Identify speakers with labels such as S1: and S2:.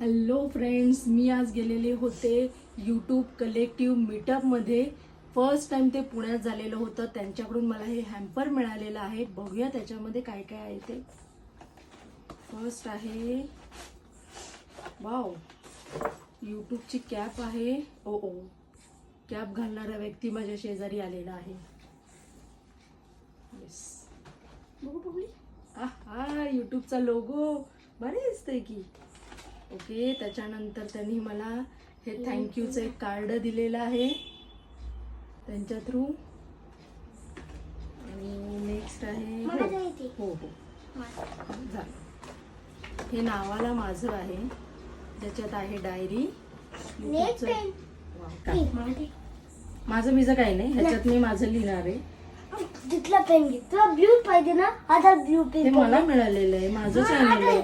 S1: Hello friends, मी आज गेलेले होते यूट्यूब कलेक्टिव्ह मीटअपमध्ये. फर्स्ट टाइम ते पुण्यात झालेलं होतं. त्यांच्याकडून मला हे हॅम्पर मिळालेलं आहे. बघूया त्याच्यामध्ये काय काय आहे ते. फर्स्ट आहे, वाव, यूट्यूबची कॅप आहे. ओ कॅप घालणारा व्यक्ती माझ्या शेजारी आलेला आहे. येस, बघू बघू. हा यूट्यूबचा लोगो बरे दिसतंय की. ओके, त्याच्यानंतर त्यांनी मला हे थँक्यूचं एक कार्ड दिलेलं आहे त्यांच्या थ्रू. आणि नेक्स्ट आहे, हो झालं, हे नावाला माझं आहे, ज्याच्यात आहे डायरी. माझं मीचं काही नाही, ह्याच्यात मी माझं लिहिणार आहे.
S2: तिथला पेन घे, तुला ब्लू पाहिजे ना, आता ब्लू पेन
S1: ते मला मिळालेलं आहे, माझंच आहे.